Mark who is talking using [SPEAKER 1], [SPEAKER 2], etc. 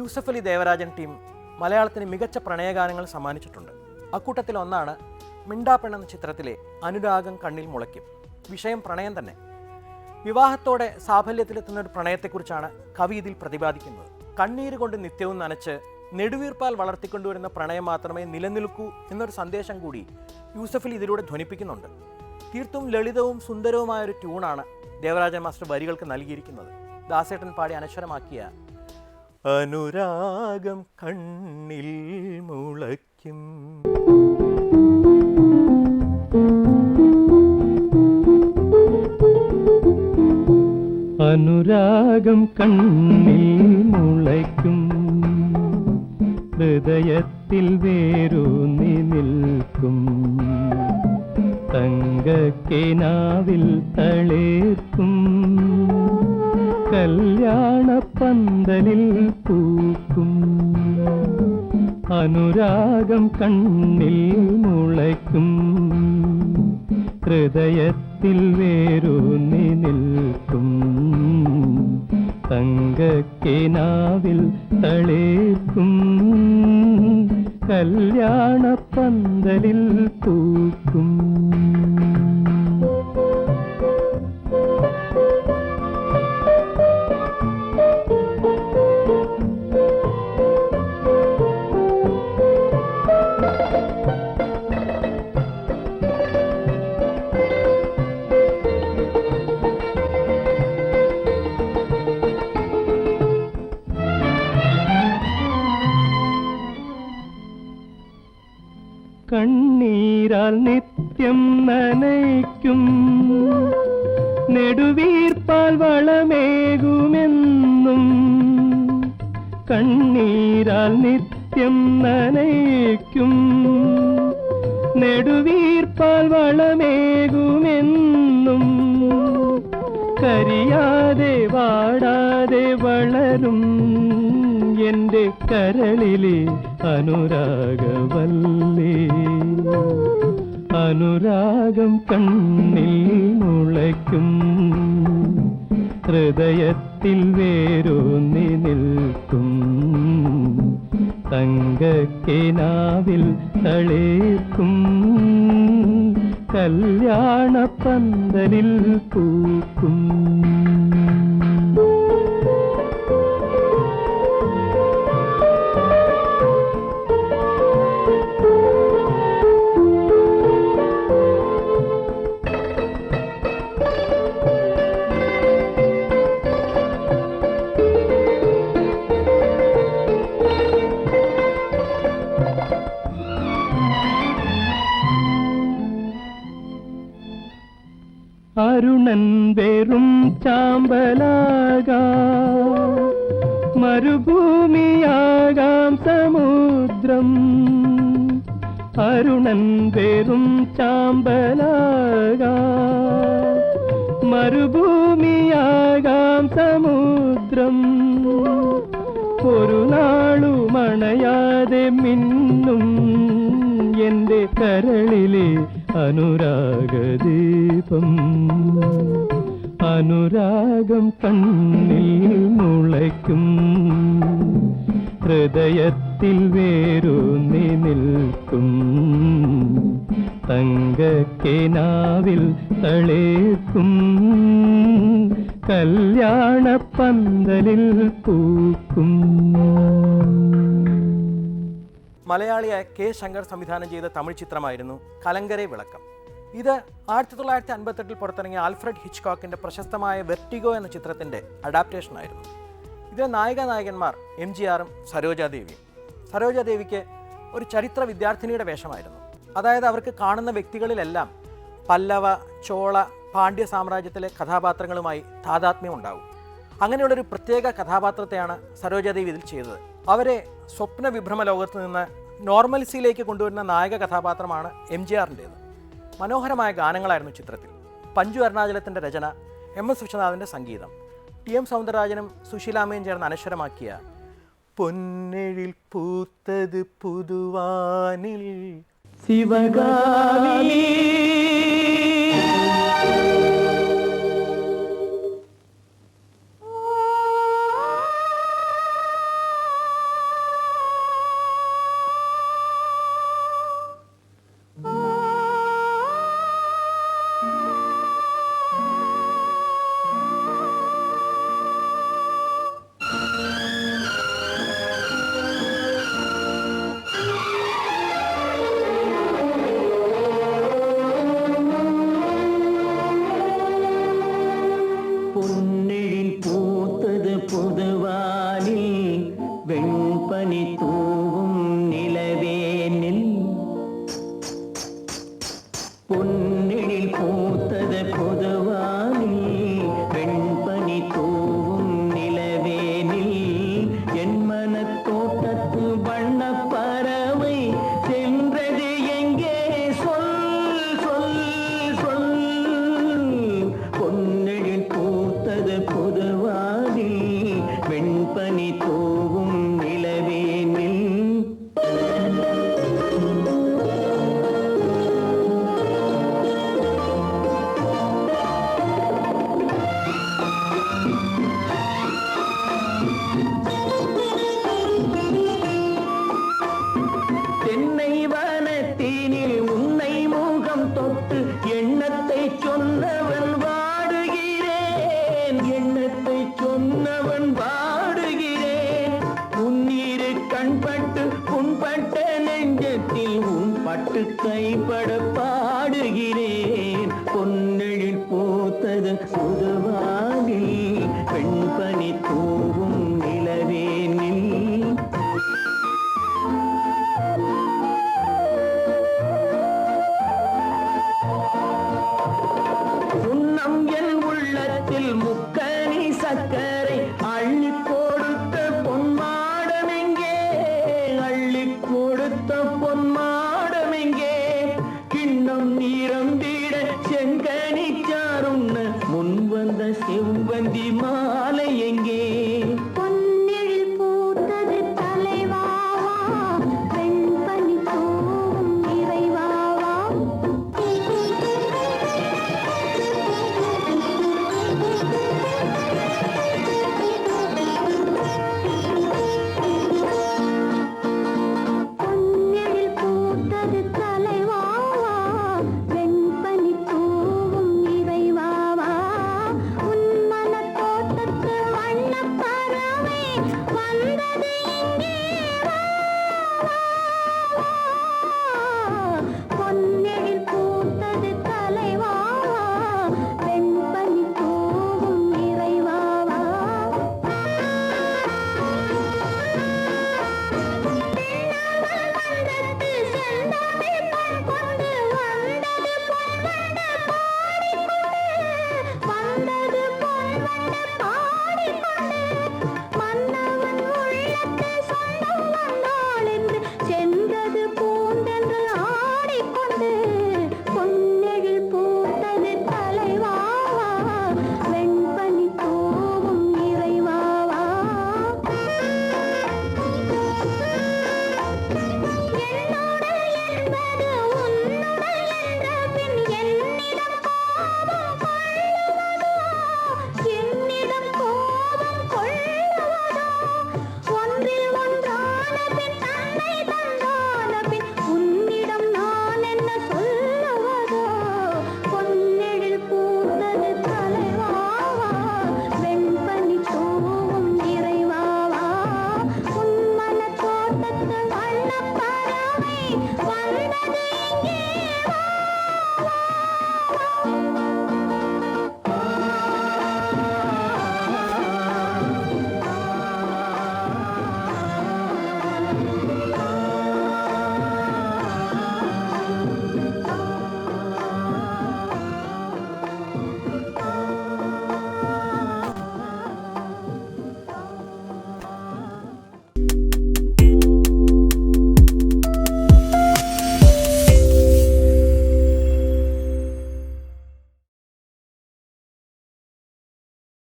[SPEAKER 1] Yusuf Ali Devarajan team മലയാളത്തിന് മികച്ച പ്രണയഗാനങ്ങൾ സമ്മാനിച്ചിട്ടുണ്ട്. അക്കൂട്ടത്തിൽ ഒന്നാണ് മിണ്ടാപ്പെണ്ണ് എന്ന ചിത്രത്തിലെ അനുരാഗം കണ്ണിൽ മുളയ്ക്കും. വിഷയം പ്രണയം തന്നെ. വിവാഹത്തോടെ സാഫല്യത്തിലെത്തുന്ന ഒരു പ്രണയത്തെക്കുറിച്ചാണ് കവി ഇതിൽ പ്രതിപാദിക്കുന്നത്. കണ്ണീര് കൊണ്ട് നിത്യവും നനച്ച് നെടുവീർപ്പാൽ വളർത്തിക്കൊണ്ടുവരുന്ന പ്രണയം മാത്രമേ നിലനിൽക്കൂ എന്നൊരു സന്ദേശം കൂടി യൂസഫ് അലി ഇതിലൂടെ ധ്വനിപ്പിക്കുന്നുണ്ട്. തീർത്തും ലളിതവും സുന്ദരവുമായൊരു ട്യൂണാണ് ദേവരാജൻ മാസ്റ്റർ വരികൾക്ക് നൽകിയിരിക്കുന്നത്. ദാസേട്ടൻ പാടി അനശ്വരമാക്കിയ അനുരാഗം കണ്ണിൽ മുളയ്ക്കും.
[SPEAKER 2] അനുരാഗം കണ്ണിൽ മുളയ്ക്കും, ഹൃദയത്തിൽ വേരൂന്നി നിൽക്കും, തങ്കക്കിനാവിൽ തളിർക്കും, കല്യാണപ്പന്തലിൽ പൂക്കും. അനുരാഗം കണ്ണിൽ മുളയ്ക്കും, ഹൃദയത്തിൽ വേരൂന്നി നിൽക്കും, തങ്കക്കിനാവിൽ തളിർക്കും, കല്യാണപ്പന്തലിൽ പൂക്കും. കണ്ണീരാൽ നിത്യം നനയ്ക്കും, നെടുവീർപ്പാൽ വളമേകുമെന്നും. കണ്ണീരാൽ നിത്യം നനയ്ക്കും, നെടുവീർപ്പാൽ വളമേകുമെന്നും. കരിയാതെ വാടാതെ വളരും എൻ്റെ കരളിലെ അനുരാഗവല്ലി. അനുരാഗം കണ്ണിൽ മുളയ്ക്കും, ഹൃദയത്തിൽ വേരൂന്നി നിൽക്കും, തങ്കക്കിനാവിൽ തളിർക്കും, കല്യാണപ്പന്തലിൽ പൂക്കും. അരുണൻ വെറും ചാമ്പലാകാം, മരുഭൂമിയാകാം സമുദ്രം. അരുണൻ വെറും ചാമ്പലാകാം, മരുഭൂമിയാകാം സമുദ്രം. ഒരു നാളുമണയാതെ മിന്നും എൻ്റെ കരളിലെ അനുരാഗദീപം. അനുരാഗം കണ്ണിൽ മുളയ്ക്കും, ഹൃദയത്തിൽ വേരൂന്നി നിൽക്കും, തങ്കക്കിനാവിൽ തളിർക്കും, കല്യാണപ്പന്തലിൽ പൂക്കും.
[SPEAKER 1] മലയാളിയായ കെ ശങ്കർ സംവിധാനം ചെയ്ത തമിഴ് ചിത്രമായിരുന്നു കലങ്കരെ വിളക്കം. ഇത് 1958 പുറത്തിറങ്ങിയ ആൽഫ്രഡ് ഹിച്ച്കോക്കിൻ്റെ പ്രശസ്തമായ വെർട്ടിഗോ എന്ന ചിത്രത്തിൻ്റെ അഡാപ്റ്റേഷനായിരുന്നു. ഇതിലെ നായികനായകന്മാർ MGRും സരോജാദേവിയും. സരോജാദേവിക്ക് ഒരു ചരിത്ര വിദ്യാർത്ഥിനിയുടെ വേഷമായിരുന്നു. അതായത് അവർക്ക് കാണുന്ന വ്യക്തികളിലെല്ലാം പല്ലവ, ചോള, പാണ്ഡ്യ സാമ്രാജ്യത്തിലെ കഥാപാത്രങ്ങളുമായി താതാത്മ്യം ഉണ്ടാവും. അങ്ങനെയുള്ളൊരു പ്രത്യേക കഥാപാത്രത്തെയാണ് സരോജാദേവി ഇതിൽ ചെയ്തത്. അവരെ സ്വപ്ന വിഭ്രമ ലോകത്ത് നിന്ന് നോർമൽസിയിലേക്ക് കൊണ്ടുവരുന്ന നായക കഥാപാത്രമാണ് MGRൻ്റേത്. മനോഹരമായ ഗാനങ്ങളായിരുന്നു ചിത്രത്തിൽ. പഞ്ചു അരുണാചലത്തിൻ്റെ രചന, MS വിശ്വനാഥിൻ്റെ സംഗീതം, TM സൗന്ദരരാജനും സുശീലാമ്മയും ചേർന്ന് അനശ്വരമാക്കിയ പൊന്നെഴിൽ പൂത്തത് പുതുവാനിൽ
[SPEAKER 2] ശിവഗാമി.
[SPEAKER 3] வெண்பனி தூவும் நிலவேனில் பொன்னெழில் பூத்தது பொதுவானில் வெண்பனி தூவும் நிலவேனில் என் மனத் தோட்டத்து வண்ணப் பறவை சென்றது எங்கே சொல் சொல் சொல் பொன்னெழில் பூத்தது பொதுவானில் வெண்பனி தூவும் நிலவேனில் தென்னை வனத்தினில் உன்னை முகம் தொட்டு எண்ணத்தை சொன்னவன் வாடுகிறேன் எண்ணத்தை சொன்னவன் வாடுகிறேன் உன்னிரு கண்பட்டு புண்பட்ட நெஞ்சத்தில் உன் பட்டு கைப்பட பாடுகிறேன் பொன்னெழில் பூத்தது புதுவா